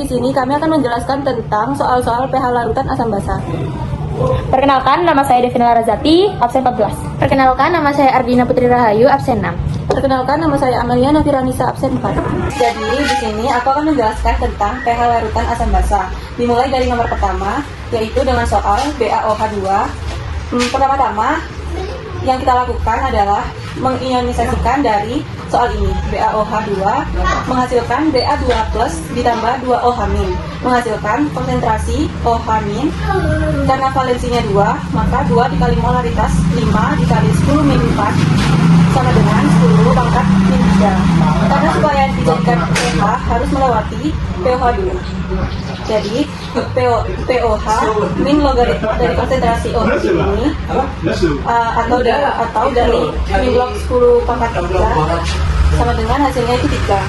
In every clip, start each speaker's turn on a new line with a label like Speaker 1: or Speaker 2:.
Speaker 1: di sini kami akan menjelaskan tentang soal-soal pH larutan asam basa.
Speaker 2: Perkenalkan, nama saya Devina Larazati, absen 14. Perkenalkan, nama saya Ardina Putri Rahayu, absen 6.
Speaker 1: Perkenalkan, nama saya Amelia Noviranisa, absen 4. Jadi, di sini aku akan menjelaskan tentang pH larutan asam basa. Dimulai dari nomor pertama, yaitu dengan soal BaOH2. Pertama-tama, yang kita lakukan adalah mengionisasikan dari soal ini. BaOH2 menghasilkan Ba2+ ditambah 2OH- menghasilkan konsentrasi OH- karena valensinya 2, maka 2 dikali molaritas 5 dikali 10-4 sama dengan 10 pangkat min 3. Karena supaya dijadikan pH harus melewati pOH dulu. Jadi pOH min logaritma dari konsentrasi OH ini atau dari min log 10 pangkat 3 sama dengan hasilnya itu 3.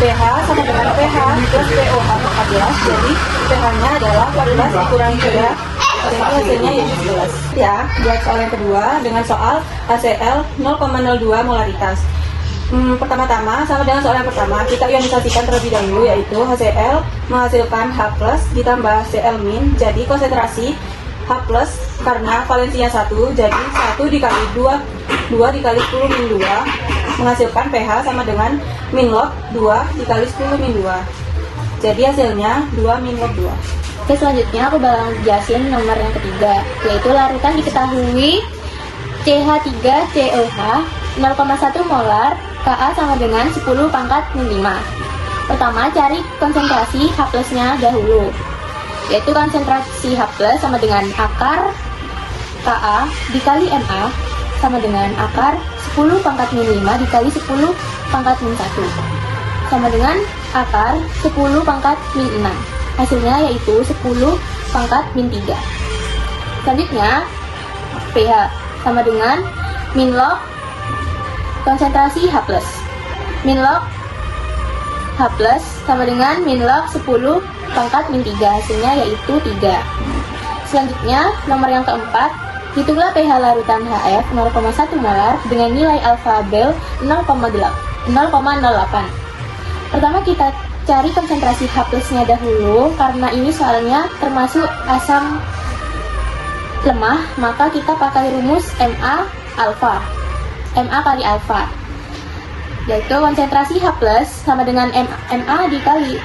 Speaker 1: pH sama dengan pH plus pOH 14. Jadi pH-nya adalah 14 dikurangi 3. Jadi hasilnya yaitu 11. Ya, buat soal yang kedua dengan soal HCl 0,02 molaritas. Pertama-tama sama dengan soal yang pertama, kita ionisasikan terlebih dahulu, yaitu HCl menghasilkan H+ ditambah Cl-, jadi konsentrasi H+ karena valensinya 1, jadi 1 dikali 2 dikali 10-2 menghasilkan pH sama dengan min log 2 dikali 10-2. Jadi hasilnya 2 min log 2.
Speaker 2: Oke, selanjutnya aku bakal jelasin nomor yang ketiga, yaitu larutan diketahui CH3COH 0,1 molar, Ka sama dengan 10 pangkat min 5. Pertama, cari konsentrasi H+-nya dahulu, yaitu konsentrasi H+ sama dengan akar Ka dikali Na sama dengan akar 10 pangkat min 5 dikali 10 pangkat min 1 sama dengan akar 10 pangkat min 6. Hasilnya yaitu 10 pangkat min 3. Selanjutnya, pH sama dengan min log konsentrasi H+. Min log H+ sama dengan min log 10 pangkat min 3. Hasilnya yaitu 3. Selanjutnya, nomor yang keempat, hitunglah pH larutan HF 0,1 molar dengan nilai alfa Bel 0,08. Pertama kita cari konsentrasi H+-nya dahulu, karena ini soalnya termasuk asam lemah, maka kita pakai rumus Ma alfa. Ma kali alfa, yaitu konsentrasi H+ sama dengan Ma dikali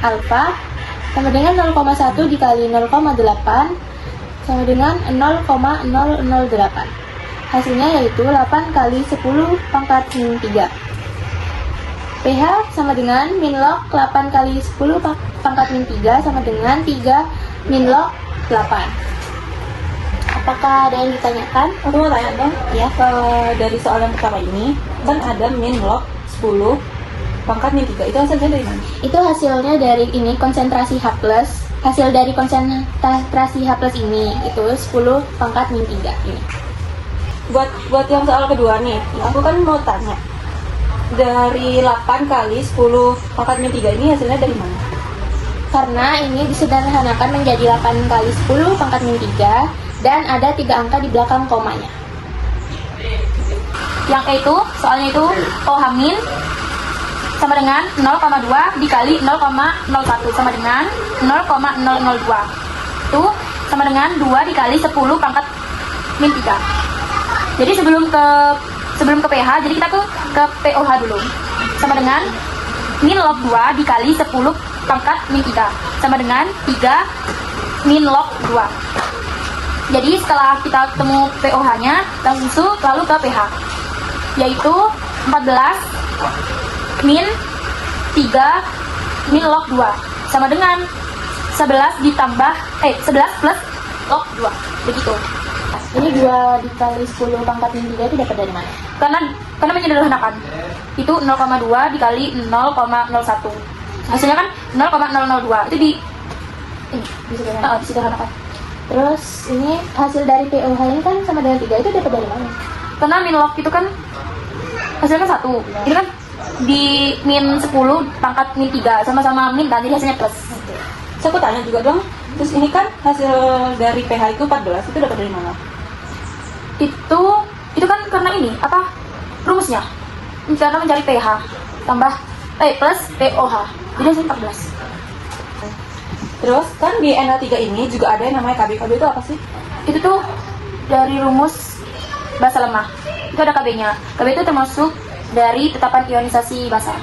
Speaker 2: alfa sama dengan 0,1 dikali 0,8 sama dengan 0,008. Hasilnya yaitu 8 kali 10 pangkat min 3. pH sama dengan min log 8 kali 10 pangkat min 3 sama dengan 3 min log 8. Apakah ada yang ditanyakan?
Speaker 1: Aku mau tanya dong,
Speaker 2: Ya.
Speaker 1: dari soal yang pertama ini kan ada min log 10 pangkat min 3. Itu hasilnya dari mana?
Speaker 2: Itu hasilnya dari ini konsentrasi H+. Hasil dari konsentrasi H+ ini itu 10 pangkat min 3 ini.
Speaker 1: Buat yang soal kedua nih, aku kan mau tanya, dari 8 kali 10 pangkat min 3 ini hasilnya dari mana?
Speaker 2: Karena ini disederhanakan menjadi 8 kali 10 pangkat min 3 dan ada 3 angka di belakang komanya. Yang itu, soalnya itu OH- sama dengan 0,2 dikali 0,01 sama dengan 0,002. Itu sama dengan 2 dikali 10 pangkat min 3. Jadi sebelum ke pH, jadi kita ke pOH dulu. Sama dengan min log 2 dikali 10 pangkat min 3 sama dengan 3 min log 2. Jadi setelah kita ketemu pOH-nya, lalu ke pH, yaitu 14 min 3 min log 2 sama dengan 11 plus log 2. Begitu. Ini 2 dikali 10 pangkat min 3 itu dapat dari mana? Karena menyederhanakan. Itu 0,2 dikali 0,01. Hasilnya kan 0,002. Itu disederhanakan. Terus ini hasil dari pOH ini kan sama dengan 3, itu dapat dari mana? Karena min log itu kan hasilnya 1. Ini kan di min 10 pangkat min 3 sama-sama min kan, jadi hasilnya plus.
Speaker 1: Saya aku tanya juga dong, terus ini kan hasil dari pH itu 14, itu dapat dari mana?
Speaker 2: Itu kan karena ini apa rumusnya, karena mencari pH tambah plus pOH, jadi hasilnya 14.
Speaker 1: Terus kan di NO3 ini juga ada yang namanya KB. KB itu apa sih?
Speaker 2: Itu tuh dari rumus basa lemah. Itu ada KB-nya. KB itu termasuk dari tetapan ionisasi basa.